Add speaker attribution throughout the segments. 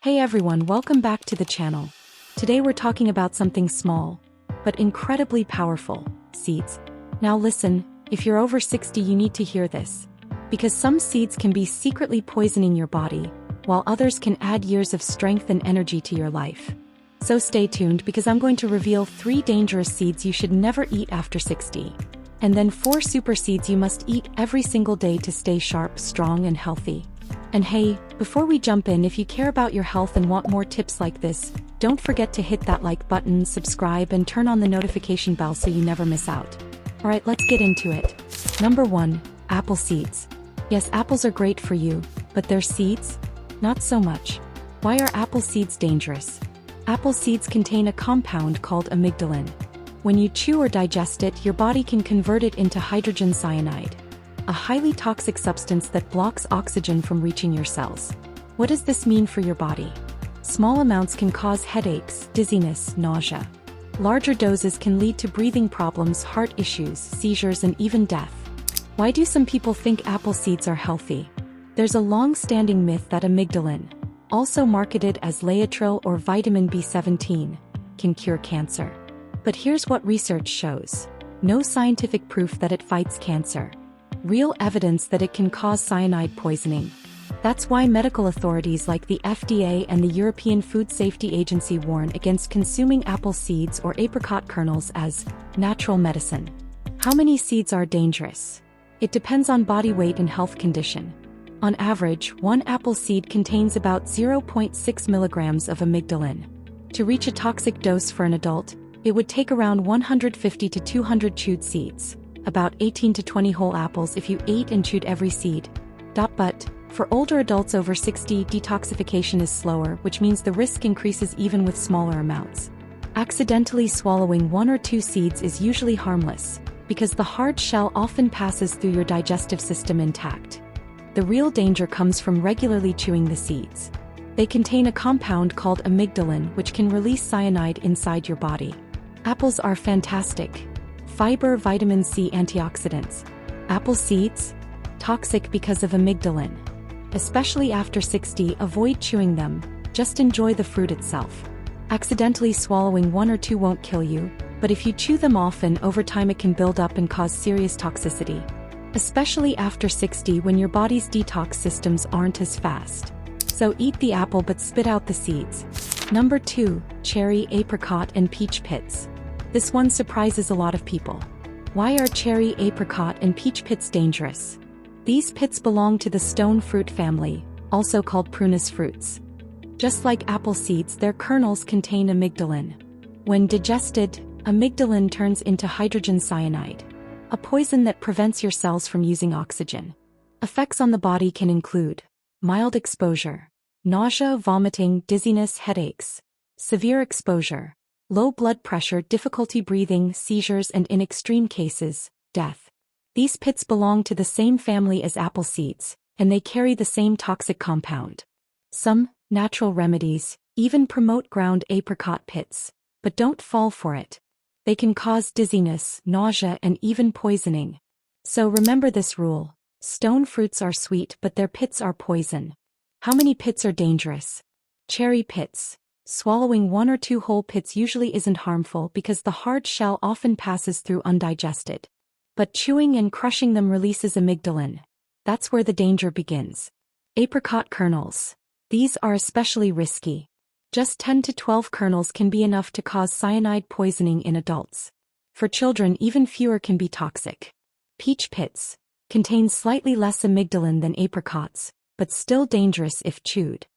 Speaker 1: Hey everyone, welcome back to the channel. Today we're talking about something small, but incredibly powerful, seeds. Now listen, if you're over 60 you need to hear this. Because some seeds can be secretly poisoning your body, while others can add years of strength and energy to your life. So stay tuned because I'm going to reveal 3 dangerous seeds you should never eat after 60. And then 4 super seeds you must eat every single day to stay sharp, strong and healthy. And hey, before we jump in, if you care about your health and want more tips like this, don't forget to hit that like button, subscribe and turn on the notification bell so you never miss out. Alright, let's get into it. Number 1. Apple seeds. Yes, apples are great for you, but their seeds? Not so much. Why are apple seeds dangerous? Apple seeds contain a compound called amygdalin. When you chew or digest it, your body can convert it into hydrogen cyanide, a highly toxic substance that blocks oxygen from reaching your cells. What does this mean for your body? Small amounts can cause headaches, dizziness, nausea. Larger doses can lead to breathing problems, heart issues, seizures, and even death. Why do some people think apple seeds are healthy? There's a long-standing myth that amygdalin, also marketed as Laetrile or vitamin B17, can cure cancer. But here's what research shows. No scientific proof that it fights cancer. Real evidence that it can cause cyanide poisoning. That's why medical authorities like the FDA and the European Food Safety Agency warn against consuming apple seeds or apricot kernels as natural medicine. How many seeds are dangerous? It depends on body weight and health condition. On average, 1 apple seed contains about 0.6 milligrams of amygdalin. To reach a toxic dose for an adult, it would take around 150 to 200 chewed seeds. About 18 to 20 whole apples if you ate and chewed every seed. But, for older adults over 60, detoxification is slower, which means the risk increases even with smaller amounts. Accidentally swallowing 1 or 2 seeds is usually harmless, because the hard shell often passes through your digestive system intact. The real danger comes from regularly chewing the seeds. They contain a compound called amygdalin, which can release cyanide inside your body. Apples are fantastic. Fiber, vitamin C, antioxidants. Apple seeds? Toxic because of amygdalin. Especially after 60, avoid chewing them, just enjoy the fruit itself. Accidentally swallowing 1 or 2 won't kill you, but if you chew them often, over time it can build up and cause serious toxicity. Especially after 60 when your body's detox systems aren't as fast. So eat the apple but spit out the seeds. Number 2. Cherry, apricot and peach pits. This one surprises a lot of people. Why are cherry, apricot, and peach pits dangerous? These pits belong to the stone fruit family, also called prunus fruits. Just like apple seeds, their kernels contain amygdalin. When digested, amygdalin turns into hydrogen cyanide, a poison that prevents your cells from using oxygen. Effects on the body can include mild exposure, nausea, vomiting, dizziness, headaches, severe exposure, low blood pressure, difficulty breathing, seizures, and in extreme cases, death. These pits belong to the same family as apple seeds, and they carry the same toxic compound. Some natural remedies even promote ground apricot pits, but don't fall for it. They can cause dizziness, nausea, and even poisoning. So remember this rule: stone fruits are sweet, but their pits are poison. How many pits are dangerous? Cherry pits. Swallowing 1 or 2 whole pits usually isn't harmful because the hard shell often passes through undigested. But chewing and crushing them releases amygdalin. That's where the danger begins. Apricot kernels. These are especially risky. Just 10 to 12 kernels can be enough to cause cyanide poisoning in adults. For children, even fewer can be toxic. Peach pits. Contain slightly less amygdalin than apricots, but still dangerous if chewed.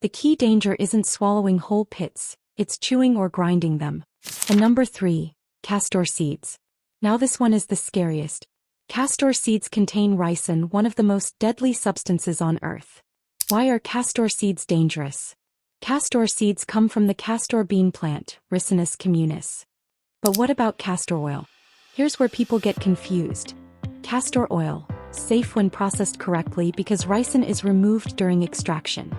Speaker 1: The key danger isn't swallowing whole pits, it's chewing or grinding them. And number 3. Castor seeds. Now this one is the scariest. Castor seeds contain ricin, one of the most deadly substances on Earth. Why are castor seeds dangerous? Castor seeds come from the castor bean plant, Ricinus communis. But what about castor oil? Here's where people get confused. Castor oil, safe when processed correctly because ricin is removed during extraction.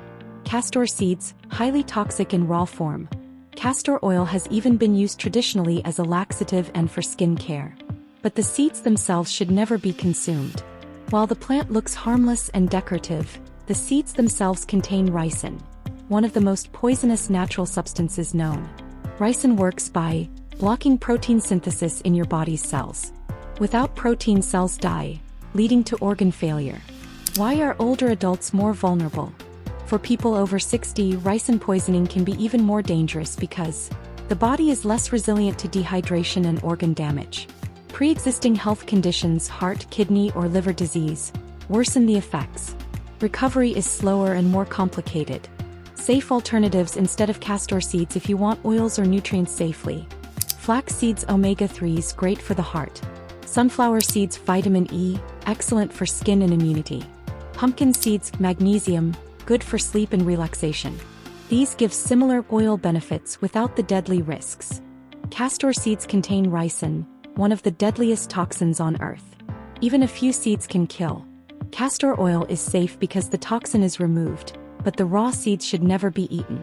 Speaker 1: Castor seeds, highly toxic in raw form. Castor oil has even been used traditionally as a laxative and for skin care. But the seeds themselves should never be consumed. While the plant looks harmless and decorative, the seeds themselves contain ricin. one of the most poisonous natural substances known. Ricin works by blocking protein synthesis in your body's cells. Without protein, cells die, leading to organ failure. Why are older adults more vulnerable? For people over 60, ricin poisoning can be even more dangerous because the body is less resilient to dehydration and organ damage. Pre-existing health conditions, heart, kidney, or liver disease, worsen the effects. Recovery is slower and more complicated. Safe alternatives instead of castor seeds if you want oils or nutrients safely. Flax seeds, omega-3s, great for the heart. Sunflower seeds, vitamin E, excellent for skin and immunity. Pumpkin seeds, magnesium, good for sleep and relaxation. These give similar oil benefits without the deadly risks. Castor seeds contain ricin, one of the deadliest toxins on Earth. Even a few seeds can kill. Castor oil is safe because the toxin is removed, but the raw seeds should never be eaten.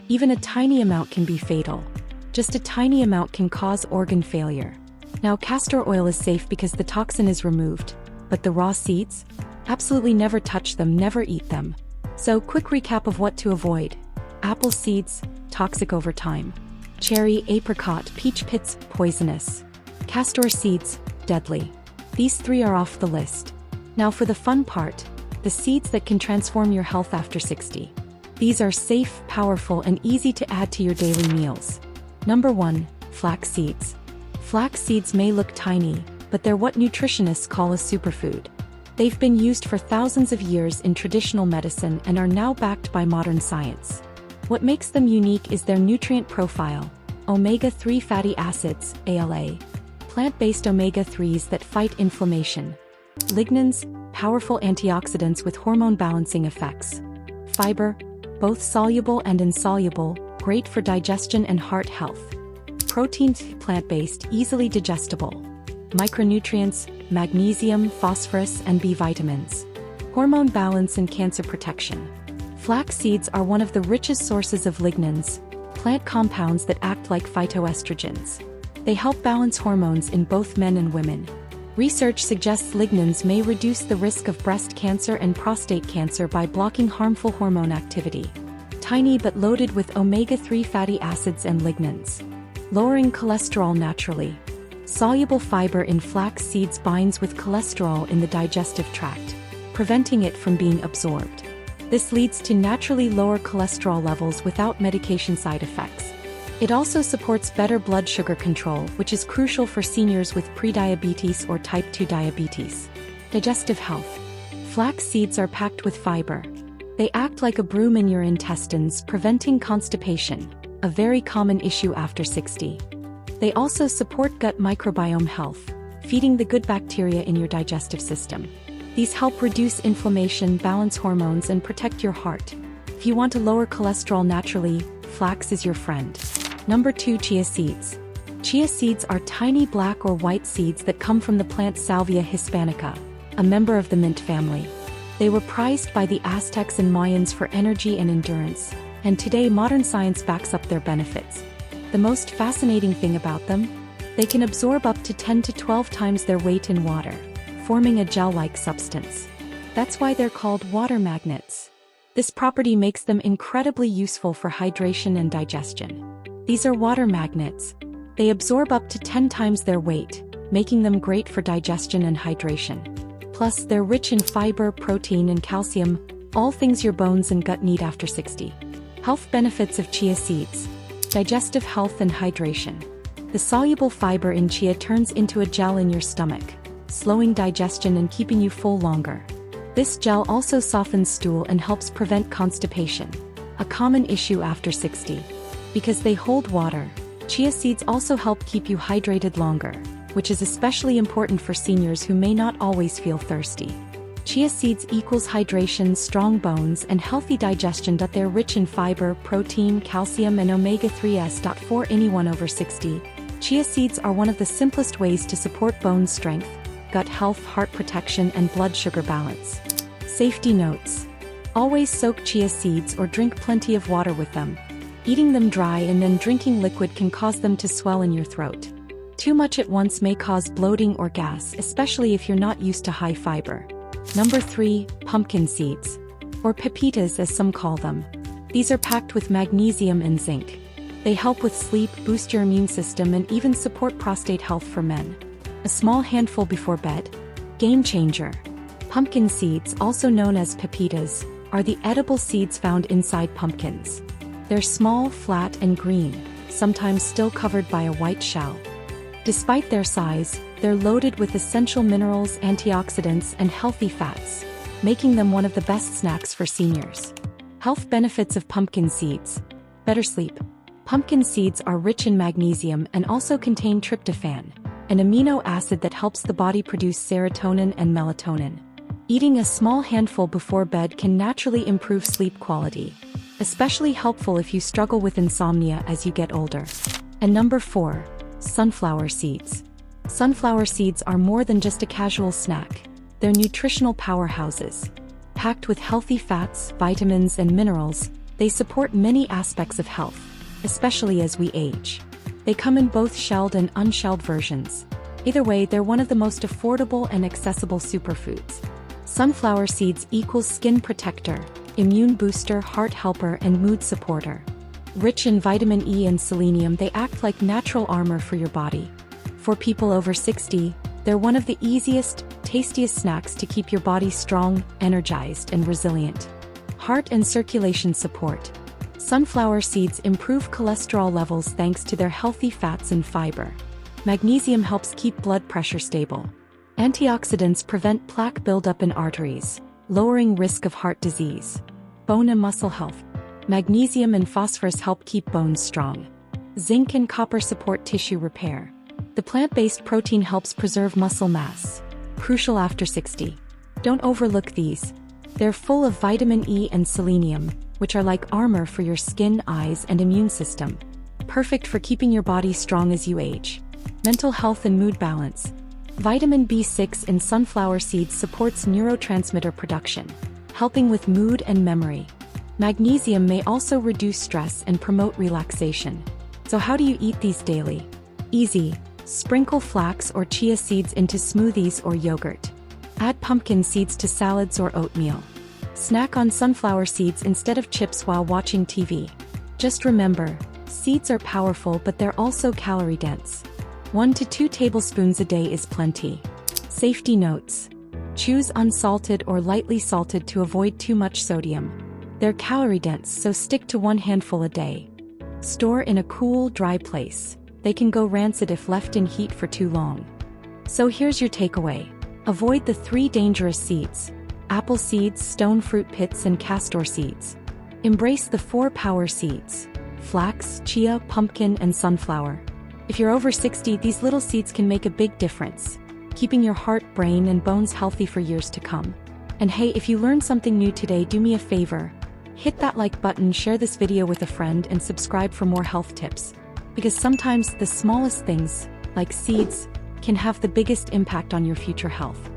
Speaker 1: Even a tiny amount can be fatal. Just a tiny amount can cause organ failure. Now, castor oil is safe because the toxin is removed, but the raw seeds? Absolutely never touch them, never eat them. So, quick recap of what to avoid. Apple seeds, toxic over time. Cherry, apricot, peach pits, poisonous. Castor seeds, deadly. These 3 are off the list. Now for the fun part, the seeds that can transform your health after 60. These are safe, powerful, and easy to add to your daily meals. Number 1, flax seeds. Flax seeds may look tiny, but they're what nutritionists call a superfood. They've been used for thousands of years in traditional medicine and are now backed by modern science. What makes them unique is their nutrient profile: omega-3 fatty acids, ALA, plant-based omega-3s that fight inflammation, lignans, powerful antioxidants with hormone-balancing effects, fiber, both soluble and insoluble, great for digestion and heart health, proteins, plant-based, easily digestible, micronutrients, magnesium, phosphorus, and B vitamins, hormone balance and cancer protection. Flax seeds are one of the richest sources of lignans, plant compounds that act like phytoestrogens. They help balance hormones in both men and women. Research suggests lignans may reduce the risk of breast cancer and prostate cancer by blocking harmful hormone activity. Tiny but loaded with omega-3 fatty acids and lignans. Lowering cholesterol naturally. Soluble fiber in flax seeds binds with cholesterol in the digestive tract, preventing it from being absorbed. This leads to naturally lower cholesterol levels without medication side effects. It also supports better blood sugar control, which is crucial for seniors with prediabetes or type 2 diabetes. Digestive health. Flax seeds are packed with fiber. They act like a broom in your intestines, preventing constipation, a very common issue after 60. They also support gut microbiome health, feeding the good bacteria in your digestive system. These help reduce inflammation, balance hormones, and protect your heart. If you want to lower cholesterol naturally, flax is your friend. Number 2, chia seeds. Chia seeds are tiny black or white seeds that come from the plant Salvia hispanica, a member of the mint family. They were prized by the Aztecs and Mayans for energy and endurance, and today modern science backs up their benefits. The most fascinating thing about them? They can absorb up to 10 to 12 times their weight in water, forming a gel-like substance. That's why they're called water magnets. This property makes them incredibly useful for hydration and digestion. These are water magnets. They absorb up to 10 times their weight, making them great for digestion and hydration. Plus, they're rich in fiber, protein, and calcium, all things your bones and gut need after 60. Health benefits of chia seeds. Digestive health and hydration. The soluble fiber in chia turns into a gel in your stomach, slowing digestion and keeping you full longer. This gel also softens stool and helps prevent constipation, a common issue after 60. Because they hold water, chia seeds also help keep you hydrated longer, which is especially important for seniors who may not always feel thirsty. Chia seeds equals hydration, strong bones, and healthy digestion. They're rich in fiber, protein, calcium, and omega-3s. For anyone over 60, chia seeds are one of the simplest ways to support bone strength, gut health, heart protection, and blood sugar balance. Safety notes. Always soak chia seeds or drink plenty of water with them. Eating them dry and then drinking liquid can cause them to swell in your throat. Too much at once may cause bloating or gas, especially if you're not used to high fiber. Number 3, pumpkin seeds, or pepitas as some call them. These are packed with magnesium and zinc. They help with sleep, boost your immune system, and even support prostate health for men. A small handful before bed. Game changer. Pumpkin seeds, also known as pepitas, are the edible seeds found inside pumpkins. They're small, flat, and green, sometimes still covered by a white shell. Despite their size, they're loaded with essential minerals, antioxidants, and healthy fats, making them one of the best snacks for seniors. Health benefits of pumpkin seeds. Better sleep. Pumpkin seeds are rich in magnesium and also contain tryptophan, an amino acid that helps the body produce serotonin and melatonin. Eating a small handful before bed can naturally improve sleep quality, especially helpful if you struggle with insomnia as you get older. And number 4, sunflower seeds. Sunflower seeds are more than just a casual snack. They're nutritional powerhouses. Packed with healthy fats, vitamins, and minerals, they support many aspects of health, especially as we age. They come in both shelled and unshelled versions. Either way, they're one of the most affordable and accessible superfoods. Sunflower seeds equals skin protector, immune booster, heart helper, and mood supporter. Rich in vitamin E and selenium, they act like natural armor for your body. For people over 60, they're one of the easiest, tastiest snacks to keep your body strong, energized, and resilient. Heart and circulation support. Sunflower seeds improve cholesterol levels thanks to their healthy fats and fiber. Magnesium helps keep blood pressure stable. Antioxidants prevent plaque buildup in arteries, lowering risk of heart disease. Bone and muscle health. Magnesium and phosphorus help keep bones strong. Zinc and copper support tissue repair. The plant-based protein helps preserve muscle mass, crucial after 60. Don't overlook these. They're full of vitamin E and selenium, which are like armor for your skin, eyes, and immune system. Perfect for keeping your body strong as you age. Mental health and mood balance. Vitamin B6 in sunflower seeds supports neurotransmitter production, helping with mood and memory. Magnesium may also reduce stress and promote relaxation. So how do you eat these daily? Easy. Sprinkle flax or chia seeds into smoothies or yogurt. Add pumpkin seeds to salads or oatmeal. Snack on sunflower seeds instead of chips while watching TV. Just remember, seeds are powerful, but they're also calorie-dense. 1 to 2 tablespoons a day is plenty. Safety notes. Choose unsalted or lightly salted to avoid too much sodium. They're calorie-dense, so stick to 1 handful a day. Store in a cool, dry place. They can go rancid if left in heat for too long. So here's your takeaway. Avoid the 3 dangerous seeds: apple seeds, stone fruit pits, and castor seeds. Embrace the 4 power seeds: flax, chia, pumpkin, and sunflower. If you're over 60, these little seeds can make a big difference, keeping your heart, brain, and bones healthy for years to come. And hey, if you learned something new today, do me a favor. Hit that like button, share this video with a friend, and subscribe for more health tips. Because sometimes the smallest things, like seeds, can have the biggest impact on your future health.